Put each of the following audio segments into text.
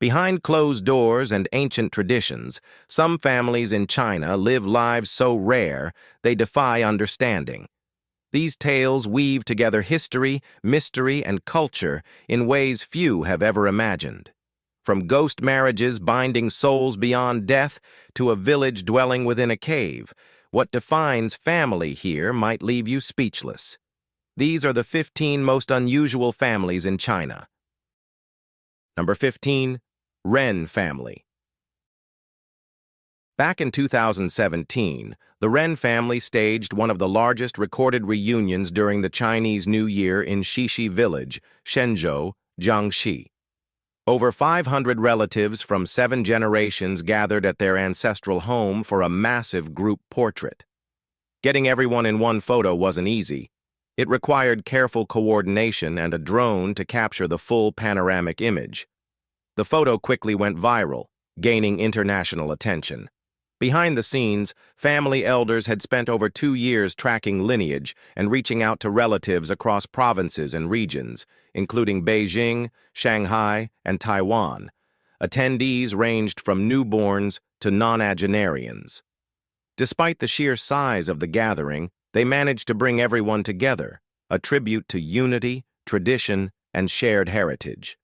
Behind closed doors and ancient traditions, some families in China live lives so rare they defy understanding. These tales weave together history, mystery, and culture in ways few have ever imagined. From ghost marriages binding souls beyond death to a village dwelling within a cave, what defines family here might leave you speechless. These are the 15 most unusual families in China. Number 15. Ren Family. Back in 2017, the Ren family staged one of the largest recorded reunions during the Chinese New Year in Shishi Village, Shenzhou, Jiangxi. Over 500 relatives from 7 generations gathered at their ancestral home for a massive group portrait. Getting everyone in one photo wasn't easy. It required careful coordination and a drone to capture the full panoramic image. The photo quickly went viral, gaining international attention. Behind the scenes, family elders had spent over 2 years tracking lineage and reaching out to relatives across provinces and regions, including Beijing, Shanghai, and Taiwan. Attendees ranged from newborns to nonagenarians. Despite the sheer size of the gathering, they managed to bring everyone together, a tribute to unity, tradition, and shared heritage.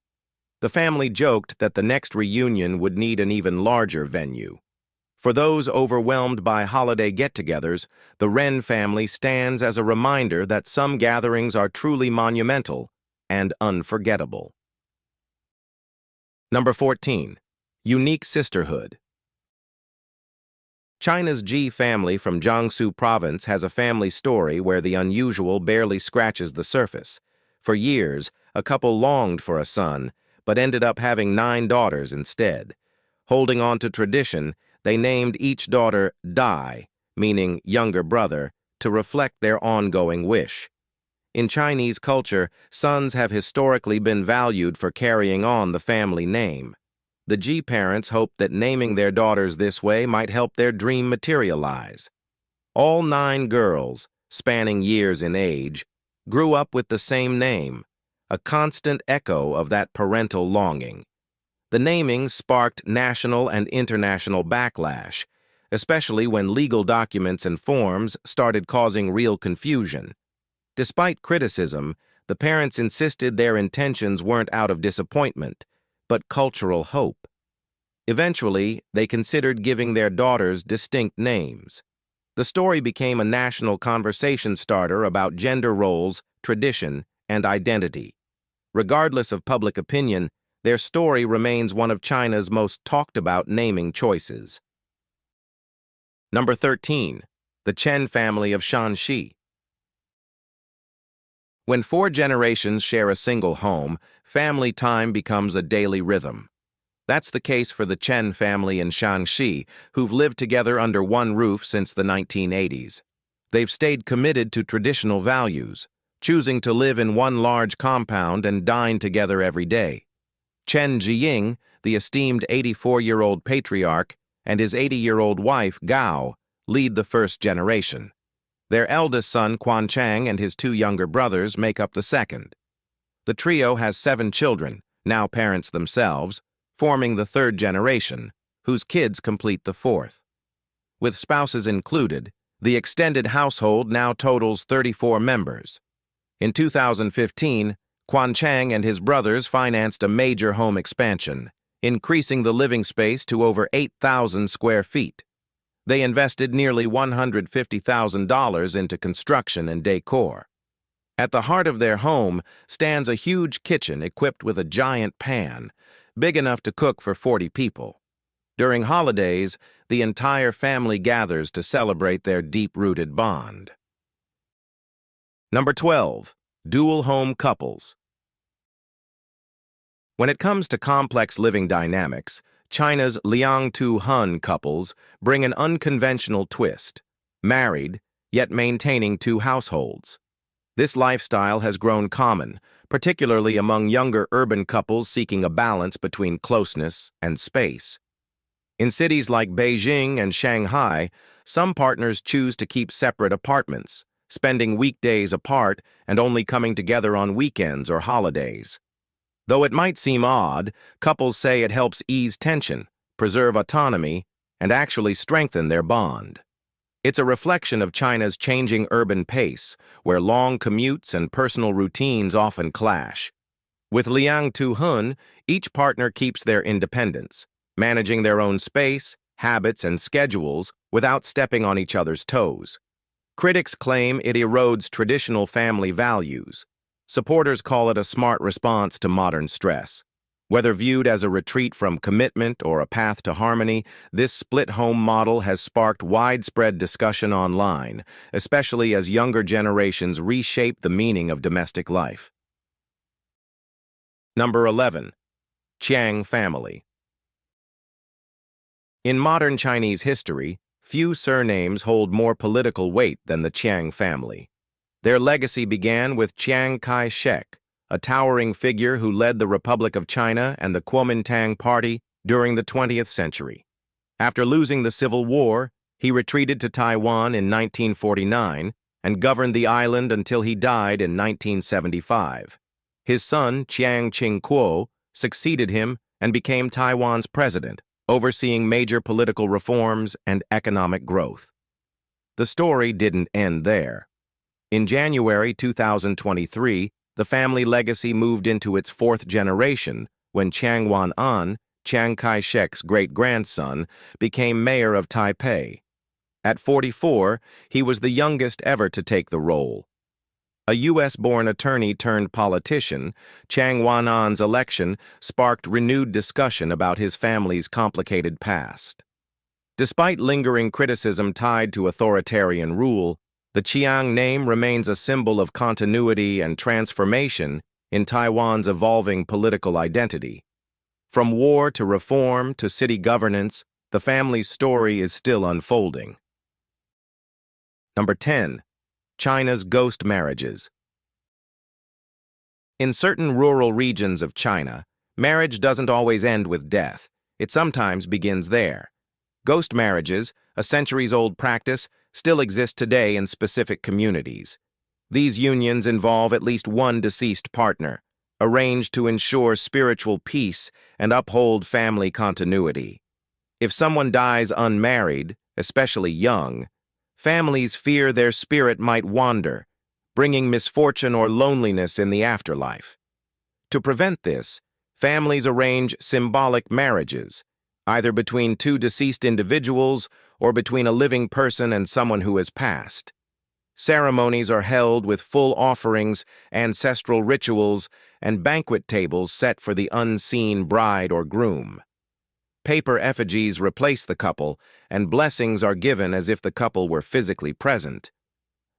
The family joked that the next reunion would need an even larger venue. For those overwhelmed by holiday get-togethers, the Ren family stands as a reminder that some gatherings are truly monumental and unforgettable. Number 14. Unique Sisterhood. China's Ji family from Jiangsu province has a family story where the unusual barely scratches the surface. For years, a couple longed for a son, but ended up having 9 daughters instead. Holding on to tradition, they named each daughter Dai, meaning younger brother, to reflect their ongoing wish. In Chinese culture, sons have historically been valued for carrying on the family name. The Ji parents hoped that naming their daughters this way might help their dream materialize. All 9 girls, spanning years in age, grew up with the same name, a constant echo of that parental longing. The naming sparked national and international backlash, especially when legal documents and forms started causing real confusion. Despite criticism, the parents insisted their intentions weren't out of disappointment, but cultural hope. Eventually, they considered giving their daughters distinct names. The story became a national conversation starter about gender roles, tradition, and identity. Regardless of public opinion, their story remains one of China's most talked-about naming choices. Number 13. The Chen Family of Shanxi. When 4 generations share a single home, family time becomes a daily rhythm. That's the case for the Chen family in Shanxi, who've lived together under one roof since the 1980s. They've stayed committed to traditional values, choosing to live in one large compound and dine together every day. Chen Jiying, the esteemed 84-year-old patriarch, and his 80-year-old wife, Gao, lead the first generation. Their eldest son, Quan Chang, and his 2 younger brothers make up the second. The trio has 7 children, now parents themselves, forming the 3rd generation, whose kids complete the 4th. With spouses included, the extended household now totals 34 members. In 2015, Quan Chang and his brothers financed a major home expansion, increasing the living space to over 8,000 square feet. They invested nearly $150,000 into construction and decor. At the heart of their home stands a huge kitchen equipped with a giant pan, big enough to cook for 40 people. During holidays, the entire family gathers to celebrate their deep-rooted bond. Number 12. Dual home couples. When it comes to complex living dynamics, China's Liang Tu Hun couples bring an unconventional twist, married, yet maintaining 2 households. This lifestyle has grown common, particularly among younger urban couples seeking a balance between closeness and space. In cities like Beijing and Shanghai, some partners choose to keep separate apartments, spending weekdays apart and only coming together on weekends or holidays. Though it might seem odd, couples say it helps ease tension, preserve autonomy, and actually strengthen their bond. It's a reflection of China's changing urban pace, where long commutes and personal routines often clash. With Liang Tu-hun, each partner keeps their independence, managing their own space, habits, and schedules without stepping on each other's toes. Critics claim it erodes traditional family values. Supporters call it a smart response to modern stress. Whether viewed as a retreat from commitment or a path to harmony, this split-home model has sparked widespread discussion online, especially as younger generations reshape the meaning of domestic life. Number 11. Chiang Family. In modern Chinese history, few surnames hold more political weight than the Chiang family. Their legacy began with Chiang Kai-shek, a towering figure who led the Republic of China and the Kuomintang Party during the 20th century. After losing the Civil War, he retreated to Taiwan in 1949 and governed the island until he died in 1975. His son, Chiang Ching-kuo, succeeded him and became Taiwan's president, overseeing major political reforms and economic growth. The story didn't end there. In January 2023, the family legacy moved into its fourth generation when Chiang Wan-an, Chiang Kai-shek's great-grandson, became mayor of Taipei. At 44, he was the youngest ever to take the role. A U.S.-born attorney turned politician, Chiang Wan-an's election sparked renewed discussion about his family's complicated past. Despite lingering criticism tied to authoritarian rule, the Chiang name remains a symbol of continuity and transformation in Taiwan's evolving political identity. From war to reform to city governance, the family's story is still unfolding. Number 10. China's ghost marriages. In certain rural regions of China, marriage doesn't always end with death. It sometimes begins there. Ghost marriages, a centuries-old practice, still exist today in specific communities. These unions involve at least one deceased partner, arranged to ensure spiritual peace and uphold family continuity. If someone dies unmarried, especially young, families fear their spirit might wander, bringing misfortune or loneliness in the afterlife. To prevent this, families arrange symbolic marriages, either between two deceased individuals or between a living person and someone who has passed. Ceremonies are held with full offerings, ancestral rituals, and banquet tables set for the unseen bride or groom. Paper effigies replace the couple, and blessings are given as if the couple were physically present.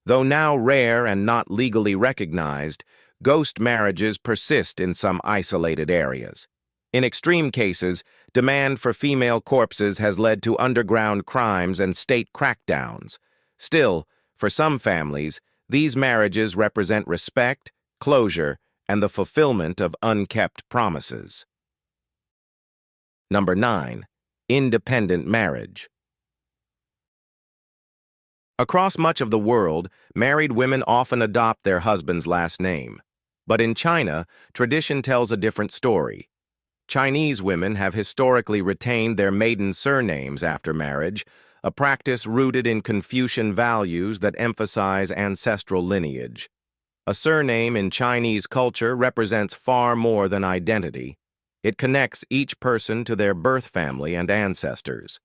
Though now rare and not legally recognized, ghost marriages persist in some isolated areas. In extreme cases, demand for female corpses has led to underground crimes and state crackdowns. Still, for some families, these marriages represent respect, closure, and the fulfillment of unkept promises. Number 9. Independent marriage. Across much of the world, married women often adopt their husband's last name. But in China, tradition tells a different story. Chinese women have historically retained their maiden surnames after marriage, a practice rooted in Confucian values that emphasize ancestral lineage. A surname in Chinese culture represents far more than identity. It connects each person to their birth family and ancestors.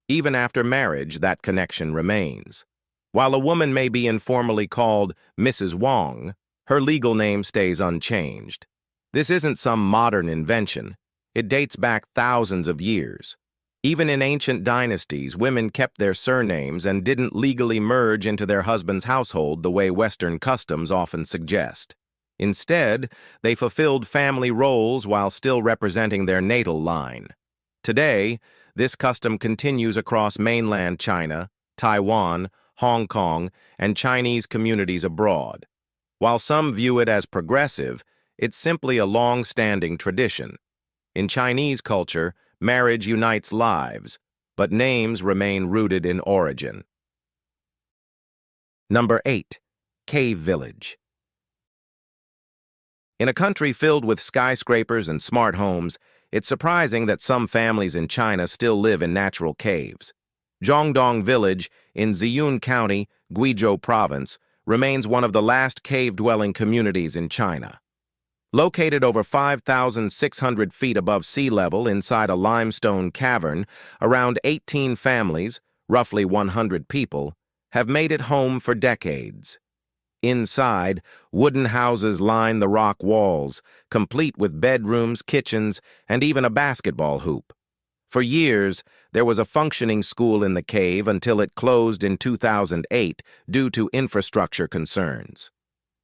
Even after marriage, that connection remains. While a woman may be informally called Mrs. Wong, her legal name stays unchanged. This isn't some modern invention. It dates back thousands of years. Even in ancient dynasties, women kept their surnames and didn't legally merge into their husband's household the way Western customs often suggest. Instead, they fulfilled family roles while still representing their natal line. Today, this custom continues across mainland China, Taiwan, Hong Kong, and Chinese communities abroad. While some view it as progressive, it's simply a long-standing tradition. In Chinese culture, marriage unites lives, but names remain rooted in origin. Number 8. Cave Village. In a country filled with skyscrapers and smart homes, it's surprising that some families in China still live in natural caves. Zhongdong Village in Ziyun County, Guizhou Province, remains one of the last cave-dwelling communities in China. Located over 5,600 feet above sea level inside a limestone cavern, around 18 families, roughly 100 people, have made it home for decades. Inside, wooden houses line the rock walls, complete with bedrooms, kitchens, and even a basketball hoop. For years, there was a functioning school in the cave until it closed in 2008 due to infrastructure concerns.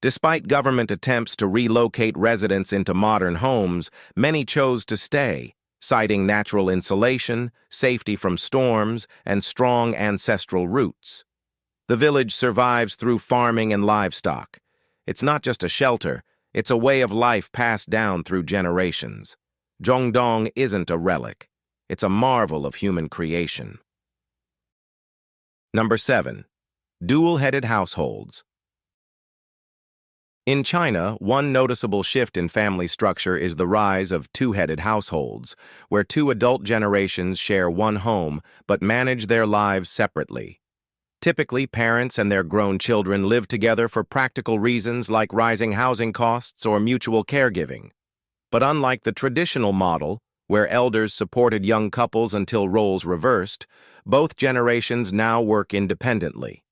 Despite government attempts to relocate residents into modern homes, many chose to stay, citing natural insulation, safety from storms, and strong ancestral roots. The village survives through farming and livestock. It's not just a shelter, it's a way of life passed down through generations. Zhongdong isn't a relic. It's a marvel of human creation. Number 7. Dual-headed households. In China, one noticeable shift in family structure is the rise of two-headed households, where two adult generations share one home but manage their lives separately. Typically, parents and their grown children live together for practical reasons like rising housing costs or mutual caregiving. But unlike the traditional model, where elders supported young couples until roles reversed, both generations now work independently.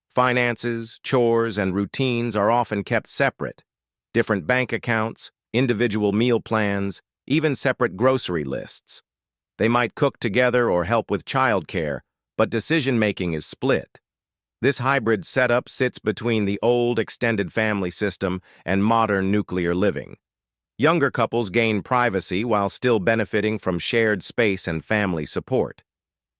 Finances, chores, and routines are often kept separate. Different bank accounts, individual meal plans, even separate grocery lists. They might cook together or help with childcare, but decision-making is split. This hybrid setup sits between the old extended family system and modern nuclear living. Younger couples gain privacy while still benefiting from shared space and family support.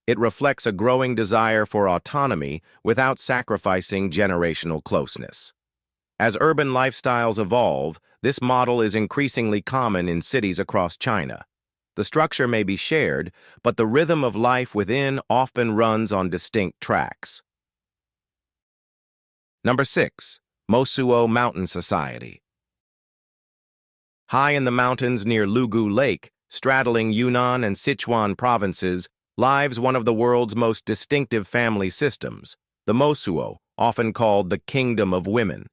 It reflects a growing desire for autonomy without sacrificing generational closeness. As urban lifestyles evolve, this model is increasingly common in cities across China. The structure may be shared, but the rhythm of life within often runs on distinct tracks. Number 6. Mosuo Mountain Society. High in the mountains near Lugu Lake, straddling Yunnan and Sichuan provinces, lives one of the world's most distinctive family systems, the Mosuo, often called the Kingdom of Women.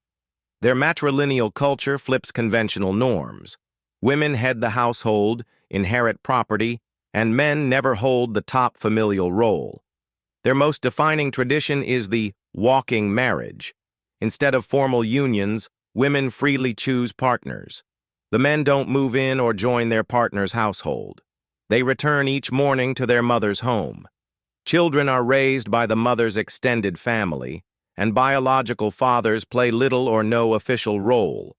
Their matrilineal culture flips conventional norms. Women head the household, inherit property, and men never hold the top familial role. Their most defining tradition is the walking marriage. Instead of formal unions, women freely choose partners. The men don't move in or join their partner's household. They return each morning to their mother's home. Children are raised by the mother's extended family, and biological fathers play little or no official role.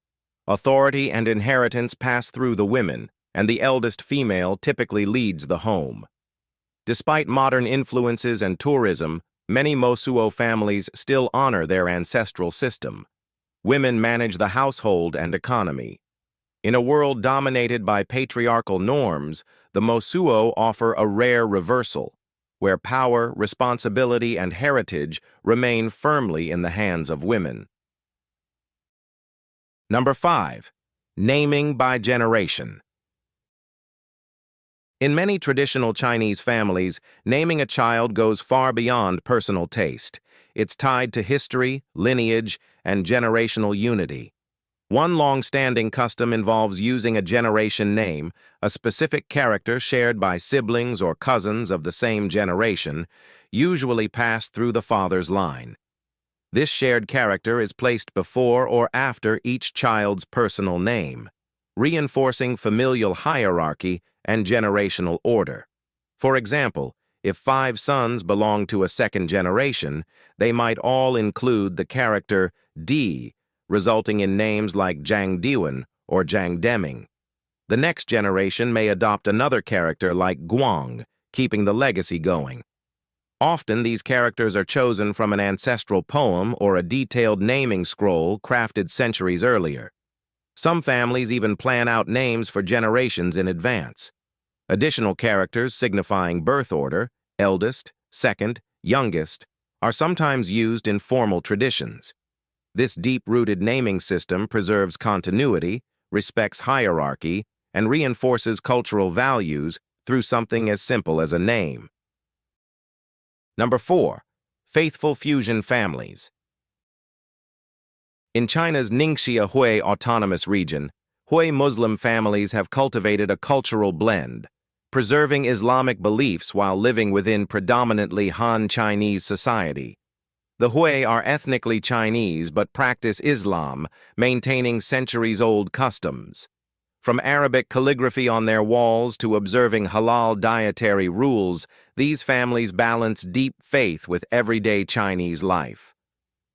Authority and inheritance pass through the women, and the eldest female typically leads the home. Despite modern influences and tourism, many Mosuo families still honor their ancestral system. Women manage the household and economy. In a world dominated by patriarchal norms, the Mosuo offer a rare reversal, where power, responsibility, and heritage remain firmly in the hands of women. Number 5. Naming by generation. In many traditional Chinese families, naming a child goes far beyond personal taste. It's tied to history, lineage, and generational unity. One long-standing custom involves using a generation name, a specific character shared by siblings or cousins of the same generation, usually passed through the father's line. This shared character is placed before or after each child's personal name, reinforcing familial hierarchy and generational order. For example, if 5 sons belong to a second generation, they might all include the character Di, resulting in names like Zhang Diwen or Zhang Deming. The next generation may adopt another character like Guang, keeping the legacy going. Often these characters are chosen from an ancestral poem or a detailed naming scroll crafted centuries earlier. Some families even plan out names for generations in advance. Additional characters signifying birth order, eldest, second, youngest, are sometimes used in formal traditions. This deep-rooted naming system preserves continuity, respects hierarchy, and reinforces cultural values through something as simple as a name. Number 4. Faithful fusion families. In China's Ningxia Hui Autonomous Region, Hui Muslim families have cultivated a cultural blend, preserving Islamic beliefs while living within predominantly Han Chinese society. The Hui are ethnically Chinese but practice Islam, maintaining centuries-old customs. From Arabic calligraphy on their walls to observing halal dietary rules, these families balance deep faith with everyday Chinese life.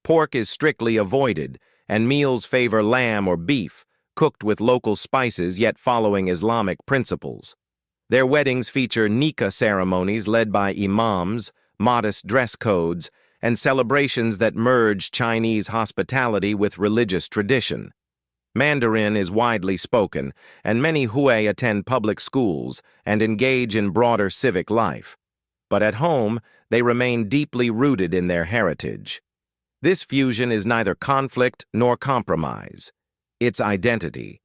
Pork is strictly avoided, and meals favor lamb or beef, cooked with local spices yet following Islamic principles. Their weddings feature nikah ceremonies led by imams, modest dress codes, and celebrations that merge Chinese hospitality with religious tradition. Mandarin is widely spoken, and many Hui attend public schools and engage in broader civic life. But at home, they remain deeply rooted in their heritage. This fusion is neither conflict nor compromise. It's identity.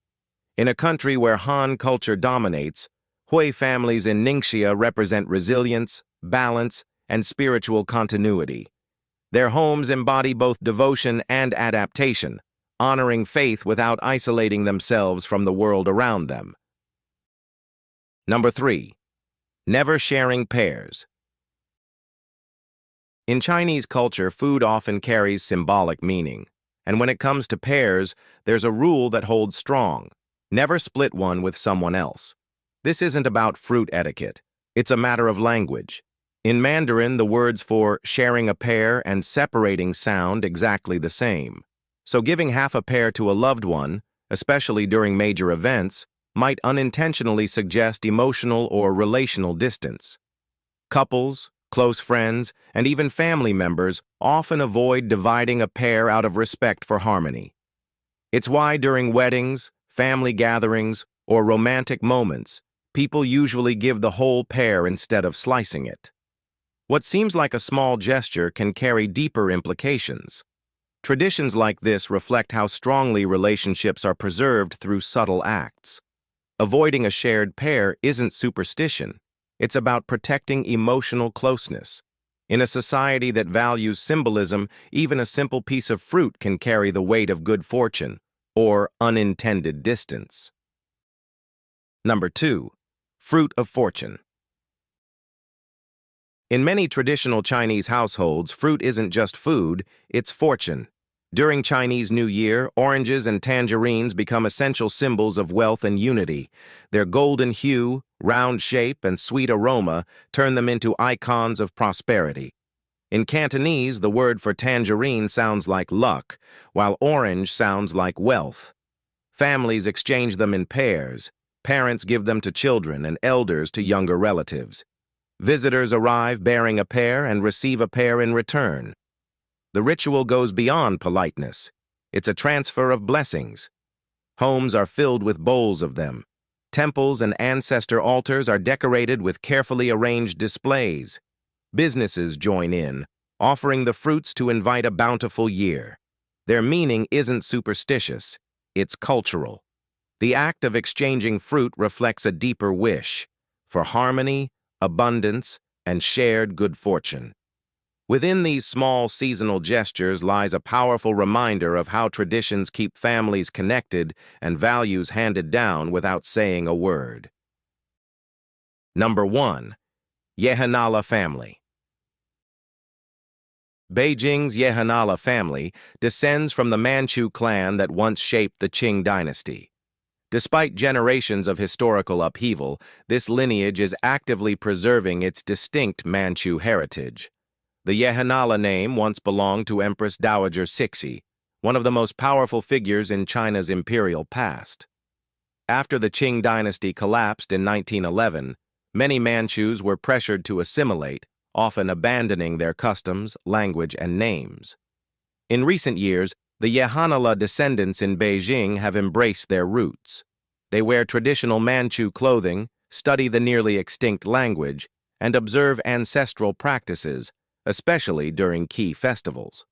In a country where Han culture dominates, Hui families in Ningxia represent resilience, balance, and spiritual continuity. Their homes embody both devotion and adaptation, honoring faith without isolating themselves from the world around them. Number 3. Never sharing pairs. In Chinese culture, food often carries symbolic meaning, and when it comes to pairs, there's a rule that holds strong: never split one with someone else. This isn't about fruit etiquette, it's a matter of language. In Mandarin, the words for sharing a pear and separating sound exactly the same. So giving half a pear to a loved one, especially during major events, might unintentionally suggest emotional or relational distance. Couples, close friends, and even family members often avoid dividing a pear out of respect for harmony. It's why during weddings, family gatherings, or romantic moments, people usually give the whole pear instead of slicing it. What seems like a small gesture can carry deeper implications. Traditions like this reflect how strongly relationships are preserved through subtle acts. Avoiding a shared pear isn't superstition. It's about protecting emotional closeness. In a society that values symbolism, even a simple piece of fruit can carry the weight of good fortune or unintended distance. Number 2. Fruit of fortune. In many traditional Chinese households, fruit isn't just food, it's fortune. During Chinese New Year, oranges and tangerines become essential symbols of wealth and unity. Their golden hue, round shape, and sweet aroma turn them into icons of prosperity. In Cantonese, the word for tangerine sounds like luck, while orange sounds like wealth. Families exchange them in pairs. Parents give them to children and elders to younger relatives. Visitors arrive bearing a pear and receive a pear in return. The ritual goes beyond politeness. It's a transfer of blessings. Homes are filled with bowls of them. Temples and ancestor altars are decorated with carefully arranged displays. Businesses join in, offering the fruits to invite a bountiful year. Their meaning isn't superstitious, it's cultural. The act of exchanging fruit reflects a deeper wish for harmony, abundance, and shared good fortune. Within these small seasonal gestures lies a powerful reminder of how traditions keep families connected and values handed down without saying a word. Number 1. Yahanala Family. Beijing's Yahanala family descends from the Manchu clan that once shaped the Qing dynasty. Despite generations of historical upheaval, this lineage is actively preserving its distinct Manchu heritage. The Yahanala name once belonged to Empress Dowager Cixi, one of the most powerful figures in China's imperial past. After the Qing dynasty collapsed in 1911, many Manchus were pressured to assimilate, often abandoning their customs, language, and names. In recent years, the Yahanala descendants in Beijing have embraced their roots. They wear traditional Manchu clothing, study the nearly extinct language, and observe ancestral practices, especially during key festivals.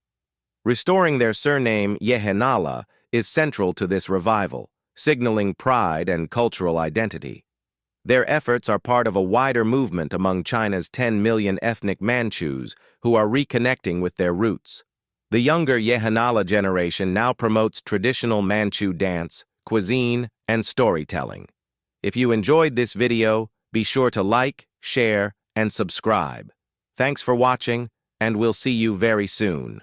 Restoring their surname Yahanala is central to this revival, signaling pride and cultural identity. Their efforts are part of a wider movement among China's 10 million ethnic Manchus who are reconnecting with their roots. The younger Yahanala generation now promotes traditional Manchu dance, cuisine, and storytelling. If you enjoyed this video, be sure to like, share, and subscribe. Thanks for watching, and we'll see you very soon.